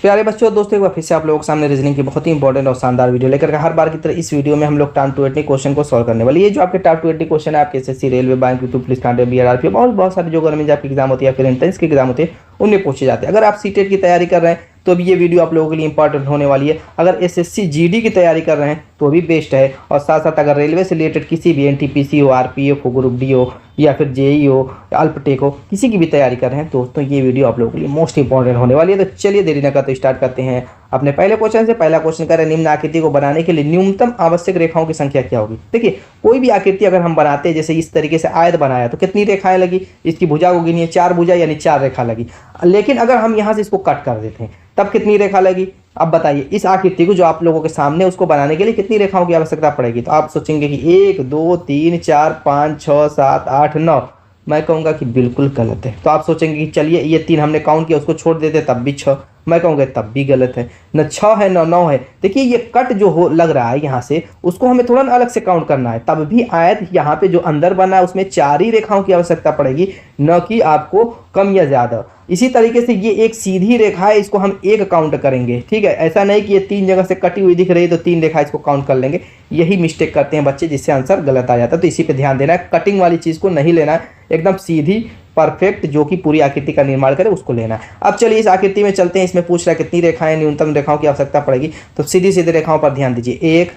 प्यारे बच्चों दोस्तों, एक बार फिर से आप लोगों के सामने रीजनिंग की बहुत ही इंपॉर्टेंट और शानदार वीडियो लेकर हर बार की तरह इस वीडियो में हम लोग टाइम टू 80 क्वेश्चन को सॉल्व करने वाले। ये जो आपके टाइम टू 80 क्वेश्चन है आपके SSC, railway, bank, UP police, कांटे, बीआरआरपी, बहुत सारे जो गवर्नमेंट आपकी एग्जाम होती है या फिर एंट्रेंस की एग्जाम होती है उनमें पूछे जाते हैं। अगर आप सीटेट की तैयारी कर रहे हैं तो भी ये वीडियो आप लोगों के लिए इंपॉर्टेंट होने वाली है। अगर एसएससी जीडी की तैयारी कर रहे हैं तो भी बेस्ट है, और साथ साथ अगर रेलवे से रिलेटेड किसी भी एनटीपीसी हो, आरपीएफ हो, ग्रुप डी हो या फिर जेई हो, अल्पटेक हो, किसी की भी तैयारी कर रहे हैं दोस्तों, ये वीडियो आप लोगों के लिए मोस्ट इंपॉर्टेंट होने वाली है। तो चलिए देरी न करते स्टार्ट करते हैं अपने पहले क्वेश्चन से। पहला क्वेश्चन करें, निम्न आकृति को बनाने के लिए न्यूनतम आवश्यक रेखाओं की संख्या क्या होगी। देखिए कोई भी आकृति अगर हम बनाते हैं, जैसे इस तरीके से आयत बनाया तो कितनी रेखाएं लगी, इसकी भुजा को गिनिए, 4 भुजा यानी 4 रेखा लगी। लेकिन अगर हम यहाँ से इसको कट कर देते हैं तब कितनी रेखा लगी। अब बताइए इस आकृति को जो आप लोगों के सामने उसको बनाने के लिए कितनी रेखाओं की आवश्यकता पड़ेगी। तो आप सोचेंगे कि 1 2 3 4 5 6 7 8 9। मैं कहूँगा कि बिल्कुल गलत है। तो आप सोचेंगे कि चलिए ये 3 हमने काउंट किया, उसको छोड़ देते तब भी 6। मैं कहूँगा तब भी गलत है, न 6 है न 9 है। देखिए ये कट जो हो लग रहा है यहाँ से, उसको हमें थोड़ा अलग से काउंट करना है। तब भी आयत यहाँ पे जो अंदर बना है उसमें 4 ही रेखाओं की आवश्यकता पड़ेगी, न कि आपको कम या ज़्यादा। इसी तरीके से ये एक सीधी रेखा है, इसको हम 1 काउंट करेंगे। ठीक है, ऐसा नहीं कि ये 3 जगह से कटी हुई दिख रही है तो 3 रेखा इसको काउंट कर लेंगे। यही मिस्टेक करते हैं बच्चे, जिससे आंसर गलत आ जाता है। तो इसी पे ध्यान देना है, कटिंग वाली चीज़ को नहीं लेना है, एकदम सीधी परफेक्ट जो कि पूरी आकृति का निर्माण करे उसको लेना है। अब चलिए इस आकृति में चलते हैं। इसमें पूछ रहा है कितनी रेखाएं, न्यूनतम रेखाओं की आवश्यकता पड़ेगी। तो सीधी सीधी रेखाओं पर ध्यान दीजिए, 1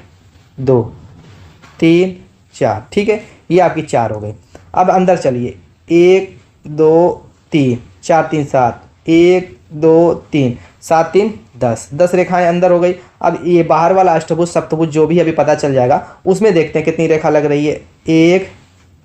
2 3 4। ठीक है, ये आपकी 4 हो गई। अब अंदर चलिए, 1 2 3 4 3 7, 1 2 3 7 3 10 रेखाएं अंदर हो गई। अब ये बाहर वाला अष्टभुज सप्तभुज जो भी अभी पता चल जाएगा, उसमें देखते हैं कितनी रेखा लग रही है। 1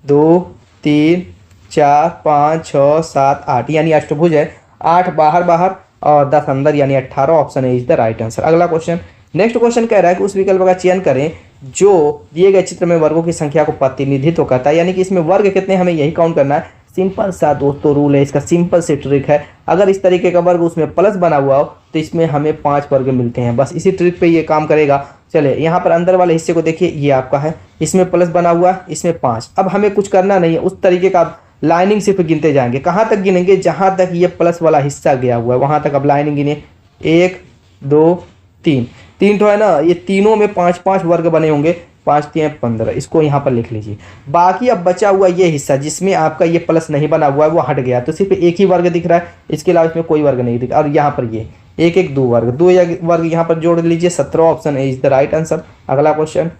2 3 4 5 6 7 8, यानी अष्टभुज है। 8 बाहर और 10 अंदर, यानी 18। Option A is the right answer. अगला क्वेश्चन, नेक्स्ट क्वेश्चन कह रहा है कि उस विकल्प का चयन करें जो दिए गए चित्र में वर्गों की संख्या को प्रतिनिधित्व करता है। यानी कि इसमें वर्ग कितने हमें यही काउंट करना है। सिंपल सा दोस्तों रूल है इसका, सिंपल से ट्रिक है। अगर इस तरीके का वर्ग उसमें प्लस बना हुआ हो तो इसमें हमें 5 वर्ग मिलते हैं। बस इसी ट्रिक पे ये काम करेगा। चले यहाँ पर अंदर वाले हिस्से को देखिए, ये आपका है, इसमें प्लस बना हुआ है, इसमें 5। अब हमें कुछ करना नहीं है, उस तरीके का लाइनिंग सिर्फ गिनते जाएंगे। कहाँ तक गिनेंगे, जहाँ तक ये प्लस वाला हिस्सा गया हुआ है वहाँ तक। अब लाइनिंग गिने, 1 2 3 तो है ना, ये तीनों में 5 5 वर्ग बने होंगे। 5 3 15, इसको यहाँ पर लिख लीजिए। बाकी अब बचा हुआ ये हिस्सा जिसमें आपका ये प्लस नहीं बना हुआ है वो हट गया, तो सिर्फ एक ही वर्ग दिख रहा है, इसके अलावा इसमें कोई वर्ग नहीं दिख रहा। और यहाँ पर ये 1 1 2 वर्ग, 2 वर्ग यहाँ पर जोड़ लीजिए। 17। Option A is the right answer. अगला क्वेश्चन,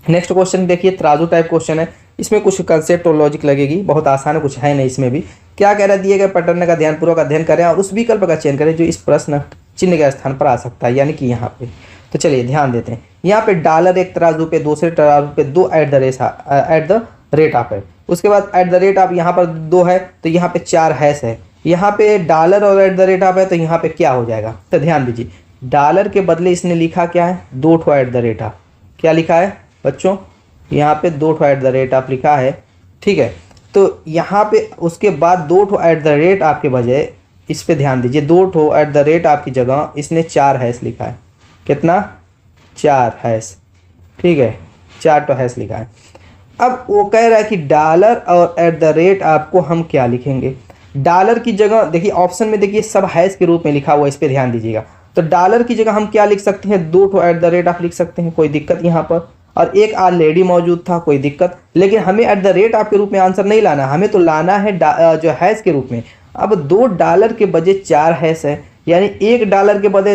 नेक्स्ट क्वेश्चन देखिए, तराजू टाइप क्वेश्चन है। इसमें कुछ कंसेप्ट और लॉजिक लगेगी, बहुत आसान है, कुछ है नहीं इसमें भी। क्या कह रहा है, दिए गए पैटर्न का ध्यानपूर्वक अध्ययन करें और उस विकल्प का चयन करें जो इस प्रश्न चिन्ह के स्थान पर आ सकता है, यानी कि यहाँ पे। तो चलिए ध्यान देते हैं। यहाँ पे डॉलर एक तराजू पे, दूसरे तराजू पे 2 एट द रेट ऑफ है। उसके बाद एट द रेट ऑफ यहाँ पर 2 है तो यहाँ पे 4 हैश है। यहाँ पे डॉलर और एट द रेट ऑफ है तो यहाँ पे क्या हो जाएगा। तो ध्यान दीजिए, डॉलर के बदले इसने लिखा क्या है, 2 ठो एट द रेट ऑफ। क्या लिखा है बच्चों, यहाँ पे 2 ठो एट द रेट ऑफ लिखा है। ठीक है, तो यहाँ पे उसके बाद 2 ठो एट द रेट ऑफ के बजाय इस पे ध्यान दीजिए, 2 ठो एट द रेट ऑफ की जगह इसने 4 हैश लिखा है। कितना, 4 हैश। ठीक है, 4 तो हैश लिखा है। अब वो कह रहा है कि डॉलर और एट द रेट आपको हम क्या लिखेंगे। डॉलर की जगह देखिए ऑप्शन में देखिए सब हैश के रूप में लिखा हुआ है, इस पर ध्यान दीजिएगा। तो डॉलर की जगह हम क्या लिख सकते हैं, 2 ठो एट द रेट ऑफ लिख सकते हैं, कोई दिक्कत यहाँ पर। और एक ऑलरेडी मौजूद था, कोई दिक्कत। लेकिन हमें एट द रेट ऑफ के रूप में आंसर नहीं लाना, हमें तो लाना है जो हैश के रूप में। अब 2 डॉलर के बजाय 4 हैश है, यानी 1 डॉलर के बदले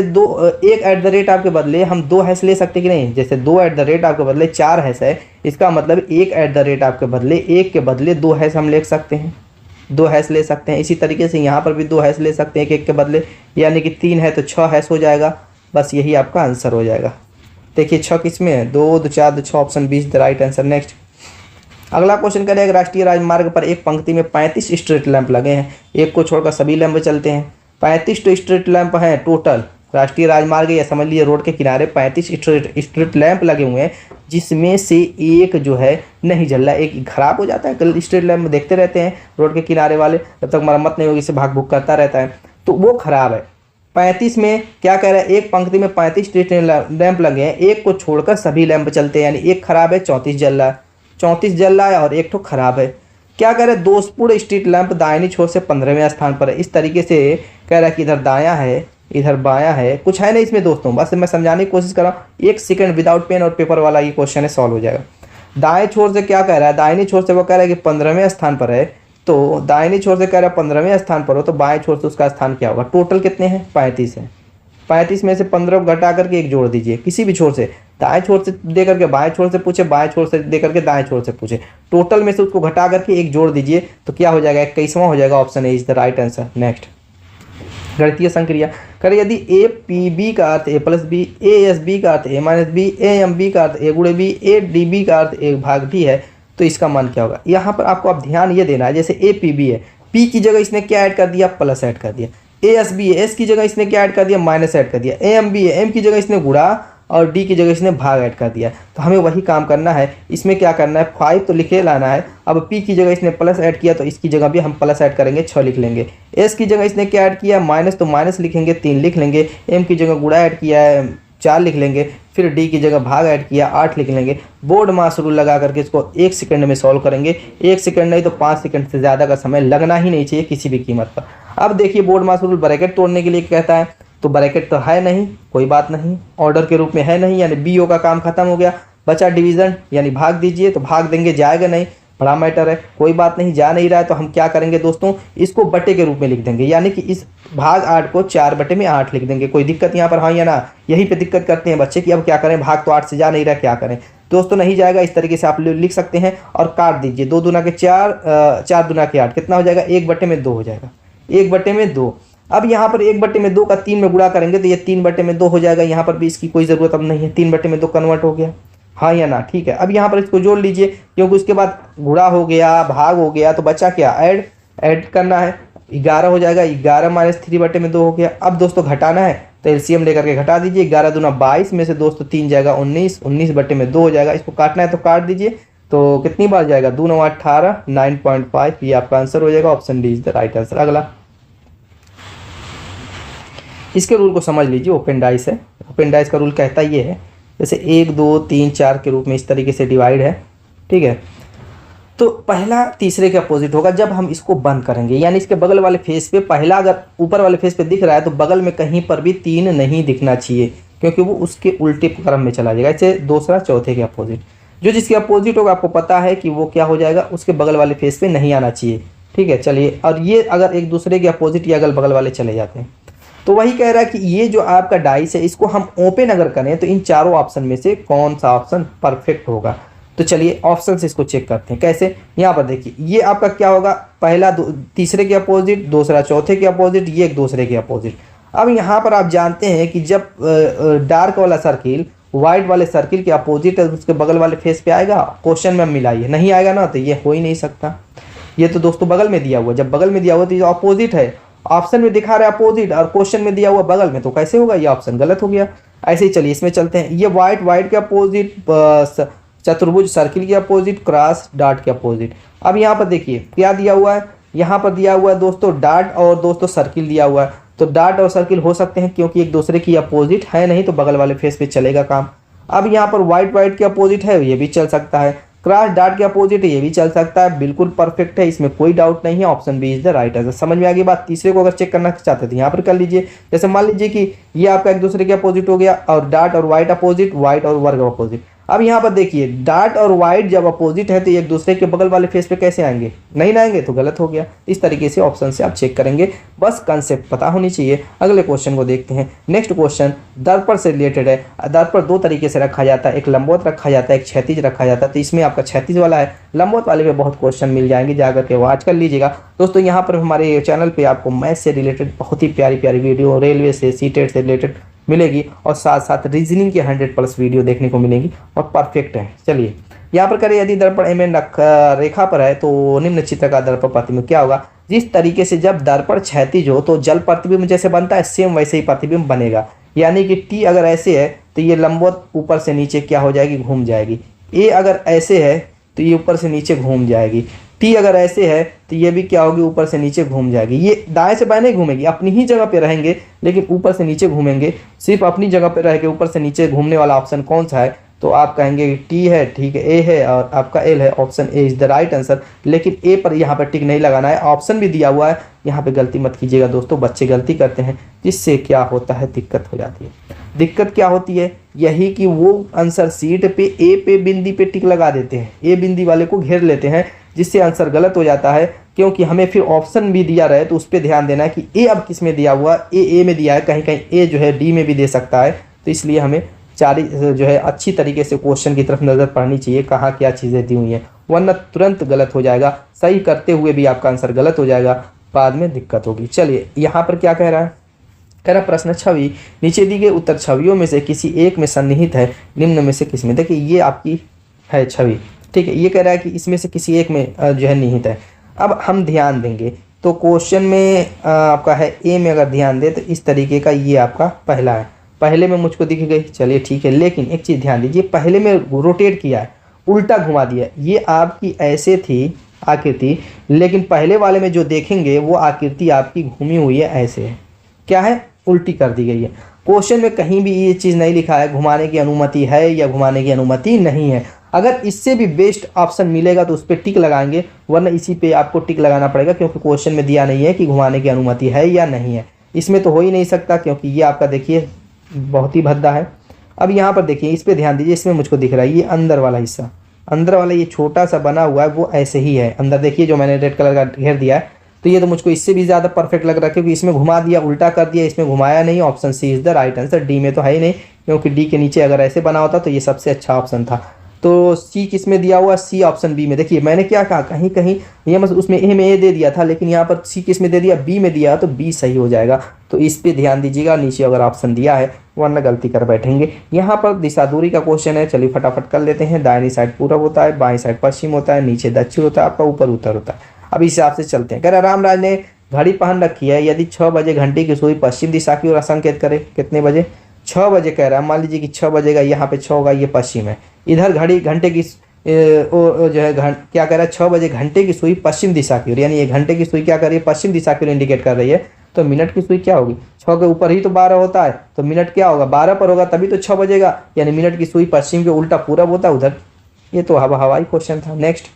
1 एट द रेट ऑफ के बदले हम 2 हैश ले सकते कि नहीं। जैसे 2 एट द रेट ऑफ के बदले 4 हैश है, इसका मतलब 1 एट द रेट ऑफ के बदले 1 के बदले 2 हैश हम ले सकते हैं, 2 हैश ले सकते हैं। इसी तरीके से यहाँ पर भी 2 हैश ले सकते हैं 1 1 के बदले, यानी कि 3 है तो 6 हैश हो जाएगा। बस यही आपका आंसर हो जाएगा। देखिए 6 किस में है, 2 2 4 2 6। Option B is the right answer. Next अगला क्वेश्चन करेगा, राष्ट्रीय राजमार्ग पर एक पंक्ति में 35 स्ट्रीट लैंप लगे हैं, एक को छोड़कर सभी लैंप चलते हैं। 35 तो स्ट्रीट लैंप हैं टोटल। राष्ट्रीय राजमार्ग या समझ लीजिए रोड के किनारे 35 स्ट्रीट लैंप लगे हुए हैं, जिसमें से एक जो है नहीं जल रहा है, एक खराब हो जाता है। कल स्ट्रीट लैंप देखते रहते हैं रोड के किनारे वाले, जब तक मरम्मत नहीं होगी इसे भाग भूग करता रहता है, तो वो खराब है। 35 में क्या कह रहा है, एक पंक्ति में 35 स्ट्रीट लैंप लगे हैं, एक को छोड़कर सभी लैंप चलते हैं, यानी एक खराब है, 34 जल रहा है। 34 जल रहा है और एक तो खराब है। क्या कह रहे दोस्तपुर स्ट्रीट लैंप दाहिनी छोर से 15वें स्थान पर है। इस तरीके से कह रहा है कि इधर दायां है, इधर बायां है, कुछ है नहीं इसमें दोस्तों, बस मैं समझाने की कोशिश कर रहा हूँ। 1 सेकंड विदाउट पेन और पेपर वाला ये क्वेश्चन है, सॉल्व हो जाएगा। दाएं छोर से क्या कह रहा है, दाहिने छोर से वो कह रहा है कि 15वें स्थान पर है, तो दाहिने छोर से कह रहा है 15वें स्थान पर हो, तो बाएं छोर से उसका स्थान क्या होगा। टोटल कितने हैं, 35 है। 35 में से 15 घटा करके 1 जोड़ दीजिए, किसी भी छोर से, दाएं छोर से दे करके बाएं छोर से पूछे, बाएं छोर से दे करके दाएं छोर से पूछे, टोटल में से उसको घटा करके 1 जोड़ दीजिए, तो क्या हो जाएगा, 21वां हो जाएगा। Option A is the right answer. Next, गणितीय संक्रिया करें। यदि ए पी बी का अर्थ A plus B, A S B का अर्थ A minus B, A M B का अर्थ ए गुणे बी, ए डी बी का अर्थ ए भाग डी है, तो इसका मान क्या होगा। यहाँ पर आपको अब ध्यान ये देना है, जैसे ए पी बी है, पी की जगह इसने क्या ऐड कर दिया, प्लस ऐड कर दिया। ए एस बी है, एस की जगह इसने क्या ऐड कर दिया, माइनस ऐड कर दिया। ए एम बी है, एम की जगह इसने गुणा और डी की जगह इसने भाग ऐड कर दिया। तो हमें वही काम करना है, इसमें क्या करना है, 5 तो लिखे लाना है। अब पी की जगह इसने प्लस ऐड किया, तो इसकी जगह भी हम प्लस ऐड करेंगे, 6 लिख लेंगे। एस की जगह इसने क्या ऐड किया, माइनस, तो माइनस लिखेंगे, 3 लिख लेंगे। एम की जगह गुणा ऐड किया है, 4 लिख लेंगे। फिर डी की जगह भाग ऐड किया, 8 लिख लेंगे। बोर्ड मास रूल लगा करके इसको 1 सेकंड में सॉल्व करेंगे। 1 सेकंड नहीं तो 5 सेकंड से ज़्यादा का समय लगना ही नहीं चाहिए किसी भी कीमत पर। अब देखिए, बोर्ड मास रूल ब्रैकेट तोड़ने के लिए कहता है, तो ब्रैकेट तो है नहीं, कोई बात नहीं, ऑर्डर के रूप में है नहीं, यानी बी ओ का काम खत्म हो गया। बचा डिवीज़न, यानी भाग दीजिए, तो भाग देंगे, जाएगा नहीं, बड़ा मैटर है, कोई बात नहीं, जा नहीं रहा है, तो हम क्या करेंगे दोस्तों, इसको बटे के रूप में लिख देंगे, यानी कि इस भाग 8 को 4/8 लिख देंगे। कोई दिक्कत यहाँ पर, हाँ या ना, यहीं पे दिक्कत करते हैं बच्चे कि अब क्या करें, भाग तो 8 से जा नहीं रहा, क्या करें दोस्तों, नहीं जाएगा। इस तरीके से आप लिख सकते हैं और काट दीजिए। 2 दूना के 4, 4 दूना के 8, कितना हो जाएगा, 1/2 हो जाएगा, 1/2। अब यहाँ पर 1/2 का 3 में गुणा करेंगे तो ये 3/2 हो जाएगा। यहाँ पर भी इसकी कोई ज़रूरत अब नहीं है, 3/2 कन्वर्ट हो गया, हाँ या ना, ठीक है। अब यहाँ पर इसको जोड़ लीजिए, क्योंकि उसके बाद गुणा हो गया, भाग हो गया, तो बचा क्या, ऐड करना है, 11 हो जाएगा। 11 - 3/2 हो गया। अब दोस्तों घटाना है, तो एलसीएम लेकर के घटा दीजिए। 11 दूना 22 में से दोस्तों 3 जाएगा 19, 19/2 हो जाएगा। इसको काटना है तो काट दीजिए, तो कितनी बार जाएगा, 2 9 18, 9.5, ये आपका आंसर हो जाएगा। Option D is the right answer. अगला, इसके रूल को समझ लीजिए, ओपन डाइस है। ओपन डाइस का रूल कहता ये है, जैसे 1 2 3 4 के रूप में इस तरीके से डिवाइड है, ठीक है। तो पहला तीसरे के अपोजिट होगा जब हम इसको बंद करेंगे, यानी इसके बगल वाले फेस पे पहला अगर ऊपर वाले फेस पे दिख रहा है तो बगल में कहीं पर भी 3 नहीं दिखना चाहिए, क्योंकि वो उसके उल्टे क्रम में चला जाएगा। ऐसे दूसरा चौथे के अपोजिट, जो जिसके अपोजिट होगा आपको पता है कि वो क्या हो जाएगा, उसके बगल वाले फेस पे नहीं आना चाहिए, ठीक है। चलिए, और ये अगर एक दूसरे के अपोजिट या अगल बगल वाले चले जाते हैं, तो वही कह रहा है कि ये जो आपका डाइस है, इसको हम ओपन अगर करें तो इन चारों ऑप्शन में से कौन सा ऑप्शन परफेक्ट होगा। तो चलिए ऑप्शन से इसको चेक करते हैं। कैसे, यहाँ पर देखिए, ये आपका क्या होगा, पहला तीसरे के अपोजिट, दूसरा चौथे के अपोजिट, ये एक दूसरे के अपोजिट। अब यहाँ पर आप जानते हैं कि जब डार्क वाला सर्किल व्हाइट वाले सर्किल के अपोजिट है, उसके बगल वाले फेस पे आएगा। क्वेश्चन में मिलाइए, नहीं आएगा ना, तो ये हो ही नहीं सकता। ये तो दोस्तों बगल में दिया हुआ, जब बगल में दिया हुआ तो ये अपोजिट है, ऑप्शन में दिखा रहा है अपोजिट और क्वेश्चन में दिया हुआ बगल में, तो कैसे होगा, ये ऑप्शन गलत हो गया। ऐसे ही चलिए इसमें चलते हैं। ये व्हाइट के अपोजिट, चतुर्भुज सर्किल के अपोजिट, क्रॉस डॉट के अपोजिट। अब यहाँ पर देखिए क्या दिया हुआ है, यहाँ पर दिया हुआ है दोस्तों डॉट और दोस्तों सर्किल दिया हुआ है। तो डॉट और सर्किल हो सकते हैं क्योंकि एक दूसरे की अपोजिट है, नहीं तो बगल वाले फेस पे चलेगा काम। अब यहाँ पर व्हाइट के अपोजिट है, ये भी चल सकता है। क्रॉस डॉट के अपोजिट है, ये भी चल सकता है, बिल्कुल परफेक्ट है, इसमें कोई डाउट नहीं है। Option B is the right answer. समझ में आ गई बात। तीसरे को अगर चेक करना चाहते थे यहाँ पर कर लीजिए। जैसे मान लीजिए कि ये आपका एक दूसरे के अपोजिट हो गया, और डॉट और व्हाइट अपोजिट, व्हाइट और वर्ग अपोजिट। अब यहाँ पर देखिए, डॉट और व्हाइट जब अपोजिट है तो एक दूसरे के बगल वाले फेस पे कैसे आएंगे, नहीं आएंगे, तो गलत हो गया। इस तरीके से ऑप्शन से आप चेक करेंगे, बस कंसेप्ट पता होनी चाहिए। अगले क्वेश्चन को देखते हैं। नेक्स्ट क्वेश्चन दर्पण से रिलेटेड है। दर्पण 2 तरीके से रखा जाता है, एक लंबवत रखा जाता है, एक क्षैतिज रखा जाता है। तो इसमें आपका क्षैतिज वाला है, लंबवत वाले पे बहुत क्वेश्चन मिल जाएंगे, जाकर के वॉच कर लीजिएगा दोस्तों। यहाँ पर हमारे चैनल पे आपको मैथ से रिलेटेड बहुत ही प्यारी प्यारी वीडियो, रेलवे से, सीटेट से रिलेटेड मिलेगी, और साथ साथ रीजनिंग की 100+ वीडियो देखने को मिलेंगी और परफेक्ट है। चलिए यहाँ पर करें, यदि दर्पण एम रेखा पर है तो निम्न चित्र का दर्पण प्रतिबिंब क्या होगा। जिस तरीके से जब दर्पण क्षैतिज हो तो जल प्रतिबिंब जैसे बनता है, सेम वैसे ही प्रतिबिंब बनेगा। यानी कि टी अगर ऐसे है तो ये लंबवत ऊपर से नीचे क्या हो जाएगी, घूम जाएगी। ए अगर ऐसे है तो ये ऊपर से नीचे घूम जाएगी। टी अगर ऐसे है तो ये भी क्या होगी, ऊपर से नीचे घूम जाएगी। ये दाएं से बाएं नहीं घूमेगी, अपनी ही जगह पे रहेंगे, लेकिन ऊपर से नीचे घूमेंगे। सिर्फ अपनी जगह पे रह के ऊपर से नीचे घूमने वाला ऑप्शन कौन सा है, तो आप कहेंगे टी है, ठीक है, ए है और आपका एल है, option A is the right answer. लेकिन ए पर यहाँ पर टिक नहीं लगाना है, ऑप्शन भी दिया हुआ है, यहाँ पे गलती मत कीजिएगा दोस्तों, बच्चे गलती करते हैं जिससे क्या होता है दिक्कत हो जाती है। दिक्कत क्या होती है, यही कि वो आंसर सीट पे ए पे बिंदी पे टिक लगा देते हैं, ए बिंदी वाले को घेर लेते हैं, जिससे आंसर गलत हो जाता है। क्योंकि हमें फिर ऑप्शन भी दिया रहे तो उस पर ध्यान देना है कि ए अब किस में दिया हुआ, ए में दिया है, कहीं कहीं ए जो है डी में भी दे सकता है। तो इसलिए हमें जो है अच्छी तरीके से क्वेश्चन की तरफ नज़र पड़नी चाहिए, कहाँ क्या चीज़ें दी हुई हैं, वरना तुरंत गलत हो जाएगा, सही करते हुए भी आपका आंसर गलत हो जाएगा, बाद में दिक्कत होगी। चलिए यहाँ पर क्या कह रहा है, कह रहा प्रश्न छवि नीचे दी गई उत्तर छवियों में से किसी एक में सन्निहित है, निम्न में से किस में। देखिए ये आपकी है छवि, ठीक है, ये कह रहा है कि इसमें से किसी एक में जो है निहित है। अब हम ध्यान देंगे तो क्वेश्चन में आपका है ए में अगर ध्यान दे तो इस तरीके का ये आपका पहला है, पहले में मुझको दिख गई, चलिए ठीक है। लेकिन एक चीज़ ध्यान दीजिए, पहले में रोटेट किया है, उल्टा घुमा दिया, ये आपकी ऐसे थी आकृति, लेकिन पहले वाले में जो देखेंगे वो आकृति आपकी घूमी हुई है, ऐसे है, क्या है, उल्टी कर दी गई है। क्वेश्चन में कहीं भी ये चीज़ नहीं लिखा है घुमाने की अनुमति है या घुमाने की अनुमति नहीं है। अगर इससे भी बेस्ट ऑप्शन मिलेगा तो उस पर टिक लगाएंगे, वरना इसी पे आपको टिक लगाना पड़ेगा, क्योंकि क्वेश्चन में दिया नहीं है कि घुमाने की अनुमति है या नहीं है। इसमें तो हो ही नहीं सकता, क्योंकि ये आपका देखिए बहुत ही भद्दा है। अब यहाँ पर देखिए, इस पर ध्यान दीजिए, इसमें मुझको दिख रहा है ये अंदर वाला हिस्सा, अंदर वाला ये छोटा सा बना हुआ है वो ऐसे ही है अंदर, देखिए जो मैंने रेड कलर का घेर दिया है, तो ये तो मुझको इससे भी ज़्यादा परफेक्ट लग रहा है, क्योंकि इसमें घुमा दिया, उल्टा कर दिया, इसमें घुमाया नहीं। Option C is the right answer, D में तो है ही नहीं, क्योंकि डी के नीचे अगर ऐसे बना होता तो ये सबसे अच्छा ऑप्शन था। तो सी किस में दिया हुआ, सी ऑप्शन बी में। देखिए मैंने क्या कहा, कहीं कहीं ये मतलब उसमें ए में ए दे दिया था, लेकिन यहाँ पर सी किस में दे दिया, बी में दिया, तो बी सही हो जाएगा। तो इस पे ध्यान दीजिएगा, नीचे अगर ऑप्शन दिया है, वरना गलती कर बैठेंगे। यहाँ पर दिशा दूरी का क्वेश्चन है, चलिए फटाफट कर लेते हैं। दाहिनी साइड पूरब होता है, बाईं साइड पश्चिम होता है, नीचे दक्षिण होता है, आपका ऊपर उत्तर होता है। अब इस हिसाब से चलते हैं। कह रहा रामराज ने घड़ी पहन रखी है, यदि 6 बजे घंटे की सुई पश्चिम दिशा की ओर संकेत करे, कितने बजे, 6 बजे कह रहा है। मान लीजिए कि 6 बजेगा, यहाँ पे 6 होगा, ये पश्चिम है, इधर घड़ी घंटे की जो है क्या कह रहा है, 6 बजे घंटे की सुई पश्चिम दिशा की ओर, यानी ये घंटे की सुई क्या कर रही है, पश्चिम दिशा की ओर इंडिकेट कर रही है। तो मिनट की सुई क्या होगी, 6 के ऊपर ही तो 12 होता है, तो मिनट क्या होगा, 12 पर होगा, तभी तो 6 बजेगा, यानी मिनट की सुई पश्चिम के उल्टा पूरब होता है उधर। ये तो हवाई क्वेश्चन था। नेक्स्ट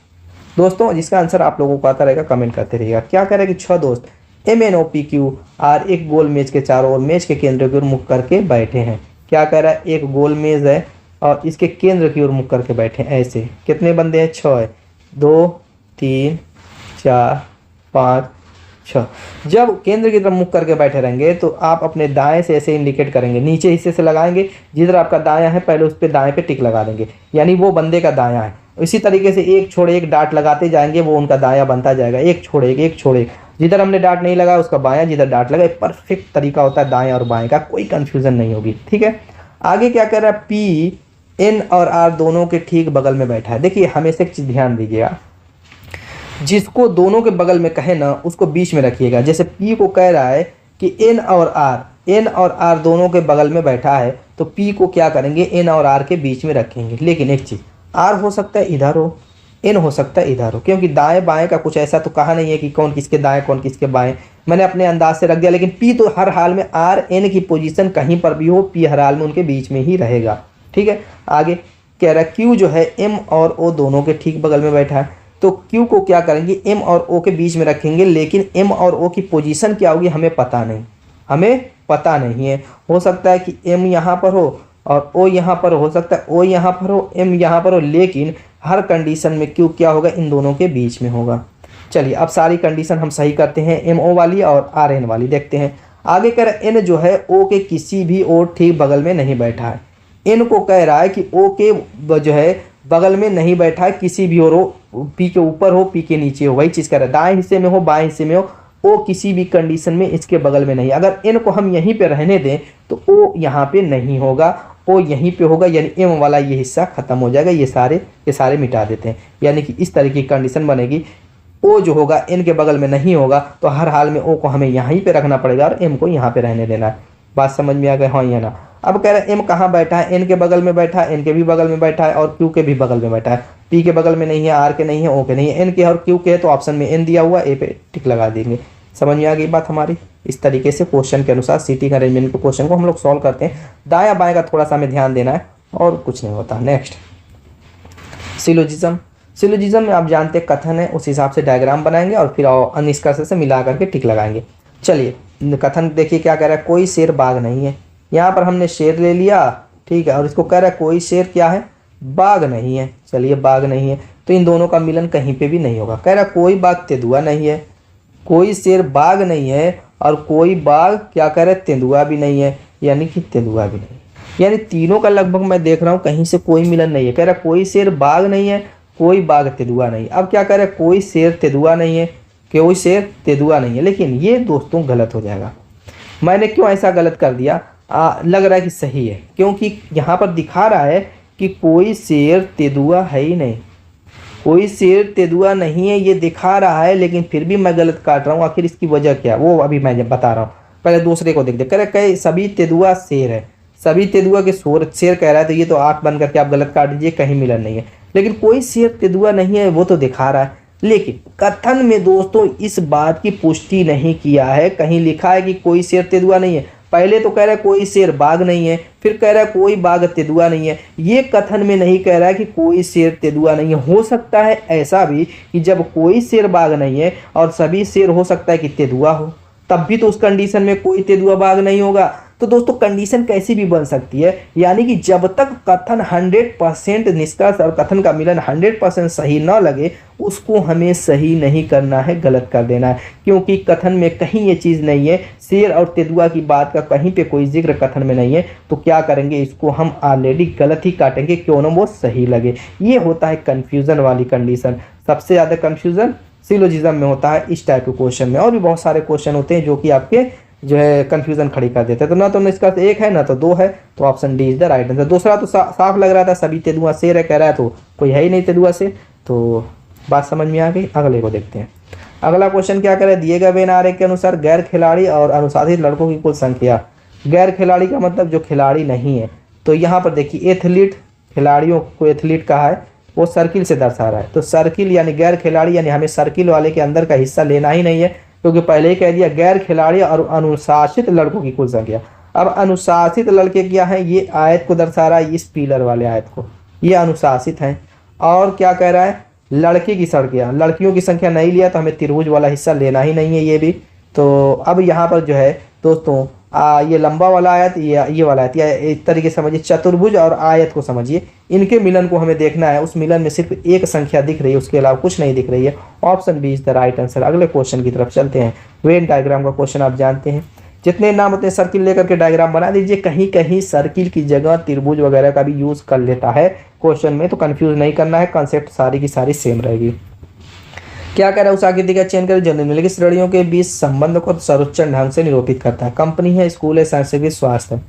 दोस्तों, जिसका आंसर आप लोगों को आता रहेगा कमेंट करते रहिएगा। क्या कह रहा है कि 6 दोस्त MNOPQR एक गोल मेज के चारों ओर मेज के केंद्र की ओर मुख करके बैठे हैं। क्या कह रहा है, एक गोल मेज है और इसके केंद्र की ओर मुख करके बैठे हैं, ऐसे। कितने बंदे हैं, 6 है, 2 3 4 5 6। जब केंद्र की तरफ मुख करके बैठे रहेंगे तो आप अपने दाएं से ऐसे इंडिकेट करेंगे, नीचे हिस्से से लगाएंगे, जिधर आपका दायां है पहले उस पर दाएं पे टिक लगा देंगे, यानी वो बंदे का दायां है। इसी तरीके से एक छोड़े एक डाट लगाते जाएंगे, वो उनका दायां बनता जाएगा, एक छोड़े एक छोड़े एक। जिधर हमने डाट नहीं लगाया उसका बायां, जिधर डाट लगा, परफेक्ट तरीका होता है दाएं और बाएं का, कोई कंफ्यूजन नहीं होगी, ठीक है। आगे क्या कर रहा है, पी एन और आर दोनों के ठीक बगल में बैठा है। देखिए हमेशा एक चीज ध्यान दीजिएगा, जिसको दोनों के बगल में कहे ना उसको बीच में रखिएगा। जैसे पी को कह रहा है कि एन और आर दोनों के बगल में बैठा है, तो पी को क्या करेंगे, एन और आर के बीच में रखेंगे। लेकिन एक चीज, आर हो सकता है इधर हो, एन हो सकता है इधर हो, क्योंकि दाएं बाएं का कुछ ऐसा तो कहा नहीं है कि कौन किसके दाएं कौन किसके बाएं, मैंने अपने अंदाज से रख दिया। लेकिन पी तो हर हाल में आर एन की पोजीशन कहीं पर भी हो, पी हर हाल में उनके बीच में ही रहेगा, ठीक है। आगे कह रहा है क्यू जो है एम और ओ दोनों के ठीक बगल में बैठा है, तो क्यू को क्या करेंगे, एम और ओ के बीच में रखेंगे। लेकिन एम और ओ की पोजीशन क्या होगी हमें पता नहीं, हमें पता नहीं है। हो सकता है कि एम यहाँ पर हो और ओ यहाँ पर हो सकता है ओ यहाँ पर हो, एम यहाँ पर हो, लेकिन हर कंडीशन में क्यू क्या होगा, इन दोनों के बीच में होगा। चलिए अब सारी कंडीशन हम सही करते हैं, एम ओ वाली और आर एन वाली देखते हैं। आगे कह रहा है एन जो है ओ के किसी भी और ठीक बगल में नहीं बैठा है। एन को कह रहा है कि ओ के जो है बगल में नहीं बैठा है, किसी भी और हो, पी के ऊपर हो पी के नीचे हो, वही चीज़ कह रहा है। दाएं हिस्से में हो बाएं हिस्से में हो, ओ किसी भी कंडीशन में इसके बगल में नहीं। अगर एन को हम यहीं पे रहने दें तो ओ यहाँ पे नहीं होगा, ओ यहीं पे होगा, यानी एम वाला ये हिस्सा खत्म हो जाएगा। ये सारे मिटा देते हैं, यानी कि इस तरह की कंडीशन बनेगी। ओ जो होगा एन के बगल में नहीं होगा, तो हर हाल में ओ को हमें यहीं पे रखना पड़ेगा और एम को यहाँ पे रहने देना है। बात समझ में आ गई, हाँ या ना। अब कह रहे हैं एम कहाँ बैठा है, एन के बगल में बैठा है, एन के भी बगल में बैठा है और क्यू के भी बगल में बैठा है। पी के बगल में नहीं है, आर के नहीं है, ओ के नहीं है, एन के और क्यू के है, तो ऑप्शन में एन दिया हुआ, ए पे टिक लगा देंगे। समझ में आ गई बात हमारी। इस तरीके से क्वेश्चन के अनुसार सीटिंग अरेंजमेंट के क्वेश्चन को हम लोग सॉल्व करते हैं। दाया बाएं का थोड़ा सा हमें ध्यान देना है, और कुछ नहीं होता। Next, syllogism. सिलोजिज्म में आप जानते हैं कथन है, उस हिसाब से डायग्राम बनाएंगे और फिर निष्कर्ष से मिला करके टिक लगाएंगे। चलिए कथन देखिए क्या कह रहा है, कोई शेर बाघ नहीं है। यहाँ पर हमने शेर ले लिया, ठीक है, और इसको कह रहा है कोई शेर क्या है, बाघ नहीं है। चलिए बाघ नहीं है तो इन दोनों का मिलन कहीं पे भी नहीं होगा। कह रहा है कोई बाघ तेंदुआ नहीं है, कोई शेर बाघ नहीं है और कोई बाघ क्या कह रहे हैं, तेंदुआ भी नहीं है, यानी कि तेंदुआ भी नहीं। यानी तीनों का लगभग मैं देख रहा हूँ कहीं से कोई मिलन नहीं है। कह रहा है कोई शेर बाघ नहीं है, कोई बाघ तेंदुआ नहीं। अब क्या कह रहा है, कोई शेर तेंदुआ नहीं है, कोई शेर तेंदुआ नहीं है, लेकिन ये दोस्तों गलत हो जाएगा। मैंने क्यों ऐसा गलत कर दिया, लग रहा है कि सही है, क्योंकि यहाँ पर दिखा रहा है कि कोई शेर तेंदुआ है ही नहीं, कोई शेर तेंदुआ नहीं है ये दिखा रहा है, लेकिन फिर भी मैं गलत काट रहा हूँ। आखिर इसकी वजह क्या, वो अभी मैं बता रहा हूँ। पहले दूसरे को देख दे, कह रहे सभी तेंदुआ शेर है, सभी तेंदुआ के शेर कह रहा है, तो ये तो आंख बंद करके आप गलत काट दीजिए, कहीं मिलन नहीं है। लेकिन कोई शेर तेंदुआ नहीं है वो तो दिखा रहा है, लेकिन कथन में दोस्तों इस बात की पुष्टि नहीं किया है। कहीं लिखा है कि कोई शेर तेंदुआ नहीं है, पहले तो कह रहा है कोई शेर बाघ नहीं है, फिर कह रहा है कोई बाघ तेंदुआ नहीं है। ये कथन में नहीं कह रहा है कि कोई शेर तेंदुआ नहीं है। हो सकता है ऐसा भी कि जब कोई शेर बाघ नहीं है और सभी शेर हो सकता है कि तेंदुआ हो, तब भी तो उस कंडीशन में कोई तेंदुआ बाघ नहीं होगा। तो दोस्तों कंडीशन कैसी भी बन सकती है, यानी कि जब तक कथन 100% निष्कर्ष और कथन का मिलन 100% सही न लगे, उसको हमें सही नहीं करना है, गलत कर देना है। क्योंकि कथन में कहीं ये चीज़ नहीं है, शेर और तेंदुआ की बात का कहीं पे कोई जिक्र कथन में नहीं है, तो क्या करेंगे, इसको हम ऑलरेडी गलत ही काटेंगे, क्यों ना वो सही लगे। ये होता है कन्फ्यूज़न वाली कंडीशन। सबसे ज़्यादा कन्फ्यूज़न सिलोजिज्म में होता है, इस टाइप के क्वेश्चन में। और भी बहुत सारे क्वेश्चन होते हैं जो कि आपके जो है कन्फ्यूजन खड़ी कर देते हैं। तो ना तो इसका एक है ना तो दो है, तो option D is the right answer. दूसरा तो साफ लग रहा था, सभी तेंदुआ शेर है कह रहा है, तो कोई है ही नहीं तेंदुआ से, तो बात समझ में आ गई। अगले को देखते हैं। अगला क्वेश्चन क्या करे, दिए गए वेन आरेख के अनुसार गैर खिलाड़ी और अनुशासित लड़कों की कुल संख्या। गैर खिलाड़ी का मतलब जो खिलाड़ी नहीं है, तो यहाँ पर देखिए एथलीट, खिलाड़ियों को एथलीट कहा है, वो सर्किल से दर्शा रहा है। तो सर्किल यानी गैर खिलाड़ी, यानी हमें सर्किल वाले के अंदर का हिस्सा लेना ही नहीं है, क्योंकि पहले ही कह दिया गैर खिलाड़ी और अनुशासित लड़कों की कुल संख्या। अब अनुशासित लड़के क्या है, ये आयत को दर्शा रहा है, इस पिलर वाले आयत को, ये अनुशासित हैं। और क्या कह रहा है, लड़के की संख्या, लड़कियों की संख्या नहीं लिया तो हमें त्रिभुज वाला हिस्सा लेना ही नहीं है ये भी। तो अब यहाँ पर जो है दोस्तों ये लंबा वाला आयत, ये वाला आयत, या एक तरीके से समझिए चतुर्भुज और आयत को समझिए, इनके मिलन को हमें देखना है। उस मिलन में सिर्फ एक संख्या दिख रही है, उसके अलावा कुछ नहीं दिख रही है। Option B is the right answer. अगले क्वेश्चन की तरफ चलते हैं। वेन डायग्राम का क्वेश्चन आप जानते हैं, जितने नाम होते हैं सर्किल लेकर के डायग्राम बना दीजिए। कहीं कहीं सर्किल की जगह त्रिभुज वगैरह का भी यूज कर लेता है क्वेश्चन में, तो कंफ्यूज नहीं करना है, कंसेप्ट सारी की सारी सेम रहेगी। क्या कह रहा है, उस आकृति का चयन कर निम्नलिखित श्रेणियों के बीच संबंध को सर्वोच्च ढंग से निरूपित करता है। कंपनी है, स्कूल है, सांस्कृतिक स्वास्थ्य है।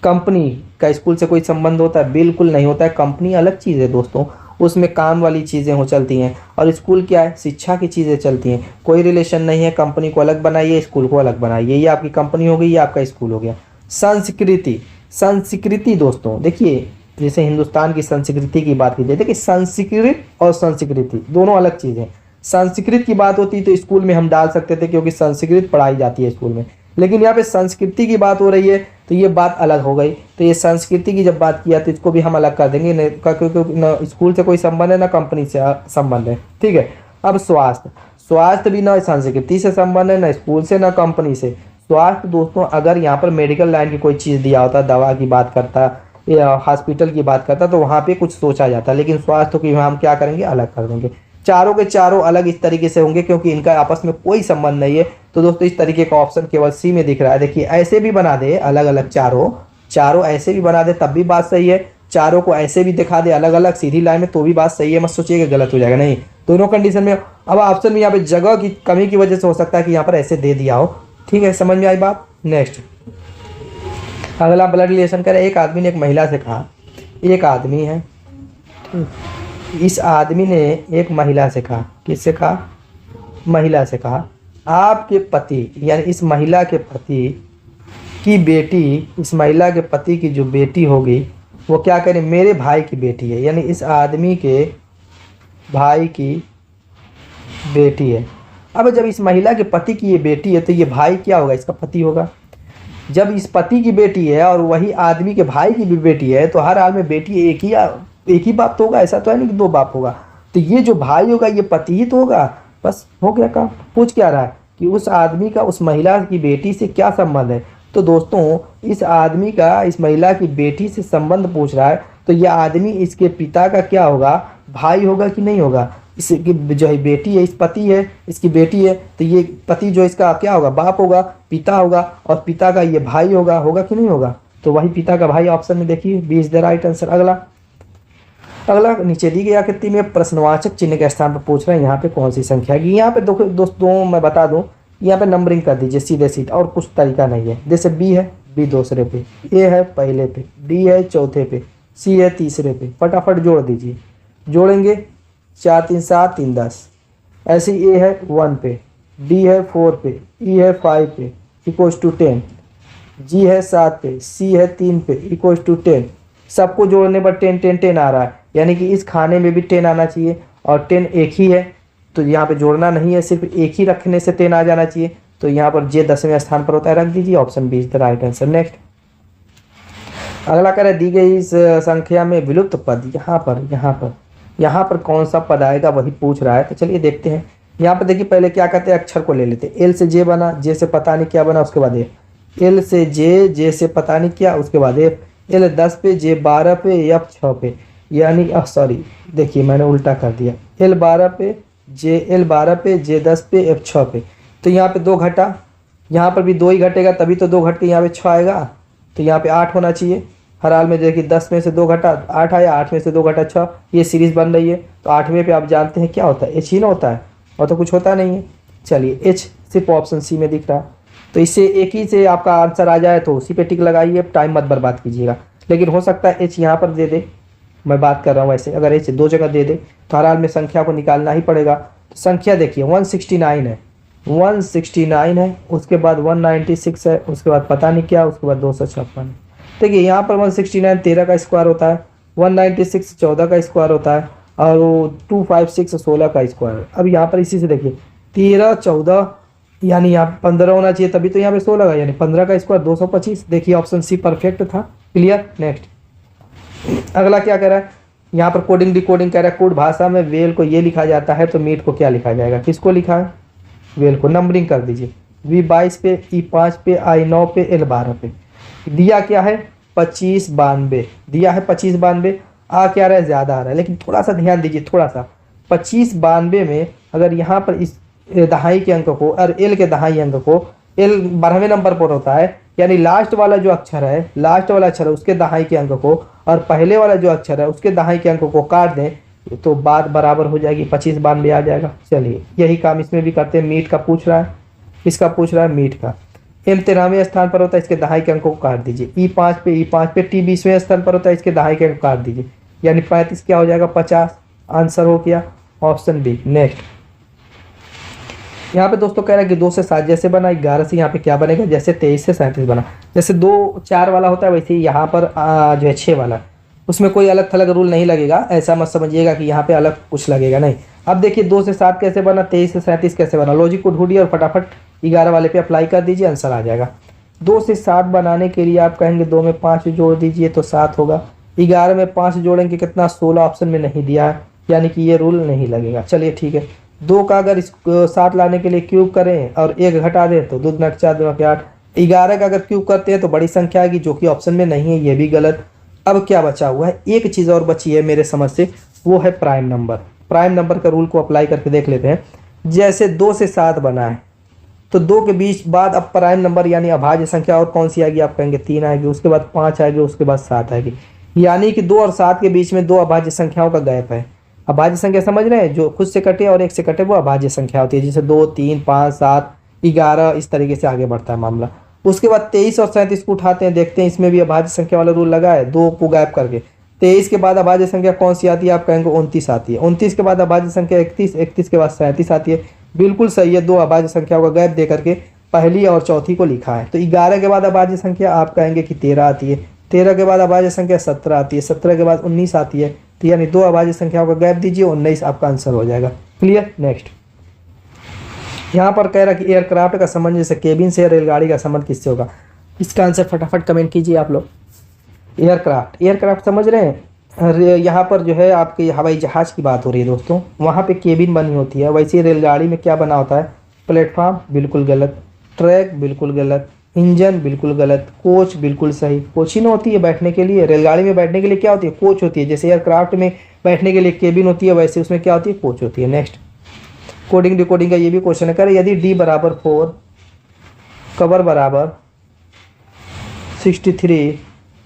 कंपनी का स्कूल से कोई संबंध होता है? बिल्कुल नहीं होता है। कंपनी अलग चीज़ है दोस्तों, उसमें काम वाली चीज़ें हो चलती हैं, और स्कूल क्या है, शिक्षा की चीज़ें चलती हैं। कोई रिलेशन नहीं है। कंपनी को अलग बनाइए, स्कूल को अलग बनाइए, ये आपकी कंपनी हो गई, ये आपका स्कूल हो गया। संस्कृति, संस्कृति दोस्तों देखिए, जैसे हिंदुस्तान की संस्कृति की बात कीजिए, देखिए संस्कृत और संस्कृति दोनों अलग चीज़ हैं। संस्कृत की बात होती तो स्कूल में हम डाल सकते थे, क्योंकि संस्कृत पढ़ाई जाती है स्कूल में, लेकिन यहाँ पे संस्कृति की बात हो रही है तो ये बात अलग हो गई। तो ये संस्कृति की जब बात किया तो इसको भी हम अलग कर देंगे, क्योंकि न स्कूल से कोई संबंध है ना कंपनी से संबंध है, ठीक है। अब स्वास्थ्य, स्वास्थ्य भी ना संस्कृति से संबंध है, ना स्कूल से, ना कंपनी से। स्वास्थ्य दोस्तों, अगर यहाँ पर मेडिकल लाइन की कोई चीज़ दिया होता, दवा की बात करता या हॉस्पिटल की बात करता, तो वहाँ पे कुछ सोचा जाता, लेकिन स्वास्थ्य की हम क्या करेंगे, अलग कर देंगे। चारों के चारों अलग इस तरीके से होंगे, क्योंकि इनका आपस में कोई संबंध नहीं है। तो दोस्तों इस तरीके का ऑप्शन केवल सी में दिख रहा है। देखिए ऐसे भी बना दे अलग अलग, चारों ऐसे भी बना दे तब भी बात सही है, चारों को ऐसे भी दिखा दे अलग अलग सीधी लाइन में तो भी बात सही है। मत सोचिए कि गलत हो जाएगा, नहीं, दोनों कंडीशन में। अब ऑप्शन में यहाँ पे जगह की कमी की वजह से हो सकता है कि यहाँ पर ऐसे दे दिया हो, ठीक है, समझ में आई बात। नेक्स्ट, अगला ब्लड रिलेशन करें। एक आदमी ने एक महिला से कहा, एक आदमी है, इस आदमी ने एक महिला से कहा, किससे कहा, महिला से कहा, आपके पति, यानी इस महिला के पति की बेटी, इस महिला के पति की जो बेटी होगी वो क्या करें, मेरे भाई की बेटी है, यानी इस आदमी के भाई की बेटी है। अब जब इस महिला के पति की ये बेटी है तो ये भाई क्या होगा, इसका पति होगा। जब इस पति की बेटी है और वही आदमी के भाई की भी बेटी है तो हर हाल में बेटी एक ही बाप तो होगा, ऐसा तो है नहीं कि दो बाप होगा। तो ये जो भाई होगा ये पति ही तो होगा, बस हो गया काम। पूछ क्या रहा है कि उस आदमी का उस महिला की बेटी से क्या संबंध है। तो दोस्तों इस आदमी का इस महिला की बेटी से संबंध पूछ रहा है, तो यह आदमी इसके पिता का क्या होगा, भाई होगा कि नहीं होगा। इसकी जो है बेटी है, इस पति है, इसकी बेटी है, तो ये पति जो इसका क्या होगा, बाप होगा, पिता होगा, और पिता का ये भाई होगा कि नहीं होगा। तो वही पिता का भाई ऑप्शन में देखिए, B is the right answer. अगला नीचे दी गई आकृति में प्रश्नवाचक चिन्ह के स्थान पर पूछ रहे हैं यहाँ पे कौन सी संख्या है। यहाँ पे दोस्तों मैं बता दूं, यहाँ पे नंबरिंग कर दीजिए सीधे और कुछ तरीका नहीं है। जैसे बी है, बी दूसरे पे, ए है पहले पे, डी है चौथे पे, सी है तीसरे पे, फटाफट जोड़ दीजिए। जोड़ेंगे 4 3 7 3 10। ऐसे ए है 1 पे, डी है 4 पे, ई है 5 पे इक्वल्स टू 10, जी है 7 पे, सी है 3 पे इक्वल्स टू 10। सबको जोड़ने पर 10 10 10 आ रहा है, यानी कि इस खाने में भी 10 आना चाहिए, और 10 एक ही है तो यहाँ पे जोड़ना नहीं है, सिर्फ एक ही रखने से 10 आ जाना चाहिए। तो यहाँ पर जे 10वें स्थान पर होता है, रख दीजिए। Option B is the right answer. Next अगला कह रहा है दी गई इस संख्या में विलुप्त पद यहाँ पर कौन सा पद आएगा वही पूछ रहा है। तो चलिए देखते हैं। यहाँ पर देखिए पहले क्या कहते हैं, अक्षर को ले लेते हैं। एल से जे बना, जे से पता नहीं क्या बना, उसके बाद एफ। एल से जे, जे से पता नहीं क्या, उसके बाद एफ। एल 10 पे, जे 12 पे, एफ 6 पे, यानी सॉरी देखिए मैंने उल्टा कर दिया। एल 12 पे, जे 10 पे, एफ 6 पे। तो यहाँ पे 2 घटा, यहाँ पर भी 2 ही घटेगा, तभी तो 2 घट के यहाँ पे 6 आएगा। तो यहाँ पे 8 होना चाहिए। हर हाल में देखिए 10 में से 2 घटा 8 आया, 8 में से 2 घटा 6, ये सीरीज बन रही है। तो 8वें पे आप जानते हैं क्या होता है, एच ही ना होता है, और तो कुछ होता नहीं है। चलिए एच सिर्फ ऑप्शन सी में दिख रहा है, तो इससे एक ही से आपका आंसर आ जाए तो उसी पे टिक लगाइए, टाइम मत बर्बाद कीजिएगा। लेकिन हो सकता है एच यहाँ पर दे दे, मैं बात कर रहा हूँ वैसे, अगर एच 2 जगह दे दे तो हर हाल में संख्या को निकालना ही पड़ेगा। तो संख्या देखिए 169 है, 169 है, उसके बाद 196 है, उसके बाद पता नहीं क्या, उसके बाद 256 है। देखिए यहाँ पर 169 13 का स्क्वायर होता है, 196 14 का स्क्वायर होता है, और 256 16 का स्क्वायर। अब यहाँ पर इसी से देखिए 13 14 यानी यहाँ 15 होना चाहिए, तभी तो यहाँ पे 16 का, यानी 15 का स्क्वायर 225। देखिए ऑप्शन सी परफेक्ट था। क्लियर। नेक्स्ट अगला क्या कह रहा है, यहाँ पर कोडिंग डिकोडिंग कह रहा है। कोड भाषा में वेल को ये लिखा जाता है तो मीट को क्या लिखा जाएगा, किसको लिखा है, वेल को। नंबरिंग कर दीजिए, वी 22 पे, ई 5 पे, आई 9 पे, एल 12 पे। दिया क्या है 25 92, दिया है 25 92। आ क्या रहा है, ज़्यादा आ रहा है, लेकिन थोड़ा सा ध्यान दीजिए, थोड़ा सा 25 92 में अगर यहाँ पर इस दहाई के अंक को और एल के दहाई अंक को, एल 12वें नंबर पर होता है, यानी लास्ट वाला जो अक्षर है, लास्ट वाला अक्षर है उसके दहाई के अंक को और पहले वाला जो अक्षर है उसके दहाई के अंक को काट दें तो बात बराबर हो जाएगी, 25 92 आ जाएगा। चलिए यही काम इसमें भी करते हैं। मीट का पूछ रहा है, इसका पूछ रहा है मीट का। एम 13वें स्थान पर होता है, इसके दहाई के अंकों को काट दीजिए। ई 5 पे, टी 20वें स्थान पर होता है, इसके दहाई के अंक काट दीजिए, यानी 35 क्या हो जाएगा 50। आंसर हो गया ऑप्शन बी। नेक्स्ट यहाँ पे दोस्तों कह रहा है कि 2 से 7 जैसे बना, 11 से यहाँ पे क्या बनेगा, जैसे 23 से 37 बना। जैसे 2 4 वाला होता है वैसे ही यहाँ पर जो है 6 वाला, उसमें कोई अलग थलग रूल नहीं लगेगा। ऐसा मत समझिएगा कि यहाँ पे अलग कुछ लगेगा, नहीं। अब देखिए 2 से 7 कैसे बना, 23 से 37 कैसे बना। लॉजिक को ढूंढिए और फटाफट 11 वाले पे अप्लाई कर दीजिए, आंसर आ जाएगा। 2 से 7 बनाने के लिए आप कहेंगे 2 में 5 जोड़ दीजिए तो 7 होगा। 11 में 5 जोड़ेंगे कितना, 16 ऑप्शन में नहीं दिया है, यानी कि ये रूल नहीं लगेगा। चलिए ठीक है। 2 का अगर 7 लाने के लिए क्यूब करें और 1 घटा दें तो 2 दूना 4 दूना 8। 11 का अगर क्यूब करते हैं तो बड़ी संख्या आएगी, जो कि ऑप्शन में नहीं है, ये भी गलत। अब क्या बचा हुआ है, एक चीज़ और बची है मेरे समझ से, वो है प्राइम नंबर। प्राइम नंबर का रूल को अप्लाई करके देख लेते हैं। जैसे 2 से 7 बना है तो 2 के बीच बाद अब प्राइम नंबर यानी अभाज्य संख्या और कौन सी आएगी, आप कहेंगे 3 आएगी, उसके बाद 5 आएगी, उसके बाद 7 आएगी। यानी कि 2 और 7 के बीच में 2 अभाज्य संख्याओं का गैप है। अभाज्य संख्या समझ रहे हैं, जो खुद से कटे और 1 से कटे वो अभाज्य संख्या होती है, जैसे 2 3 5 7 11 इस तरीके से आगे बढ़ता है मामला। उसके बाद 23 और 37 को उठाते हैं, देखते हैं इसमें भी अभाज्य संख्या वाला रूल लगा है, 2 को गैप करके। 23 के बाद अभाज्य संख्या कौन सी आती है, आप कहेंगे 29 आती है। 29 के बाद अभाज्य संख्या 31, 31 के बाद 37 आती है। बिल्कुल सही है, 2 अभाज्य संख्याओं का गैप दे करके पहली और चौथी को लिखा है। तो 11 के बाद अभाज्य संख्या आप कहेंगे कि 13 आती है। 13 के बाद अभाज्य संख्या 17 आती है। 17 के बाद 19 आती है। तो यानी 2 अभाज्य संख्याओं का गैप दीजिए, 19 आपका आंसर हो जाएगा। क्लियर। नेक्स्ट यहाँ पर कह रहा है कि एयरक्राफ्ट का संबंध जैसे केबिन से रेलगाड़ी का संबंध किससे होगा। इसका आंसर फटाफट कमेंट कीजिए आप लोग। एयरक्राफ्ट, एयरक्राफ्ट समझ रहे हैं, यहाँ पर जो है आपके हवाई जहाज़ की बात हो रही है दोस्तों, वहाँ पे केबिन बनी होती है। वैसे रेलगाड़ी में क्या बना होता है, प्लेटफॉर्म बिल्कुल गलत, ट्रैक बिल्कुल गलत, इंजन बिल्कुल गलत, कोच बिल्कुल सही। कोच ही ना होती है बैठने के लिए, रेलगाड़ी में बैठने के लिए क्या होती है, कोच होती है। जैसे एयरक्राफ्ट में बैठने के लिए केबिन होती है, वैसे उसमें क्या होती है, कोच होती है। नेक्स्ट कोडिंग डिकोडिंग का ये भी क्वेश्चन है, करें यदि डी बराबर 4, कवर बराबर 63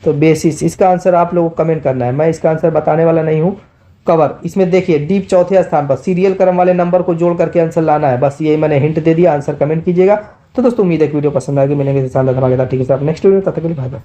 तो बेसिस। इसका आंसर आप लोगों को कमेंट करना है, मैं इसका आंसर बताने वाला नहीं हूँ। कवर, इसमें देखिए डी चौथे स्थान पर, सीरियल क्रम वाले नंबर को जोड़ करके आंसर लाना है, बस ये मैंने हिंट दे दिया। आंसर कमेंट कीजिएगा। तो दोस्तों उम्मीद है कि वीडियो पसंद आएगी, मिलेंगे शानदार धमाकेदार ठीक है सर नेक्स्ट वीडियो, तब तक के लिए बाय बाय।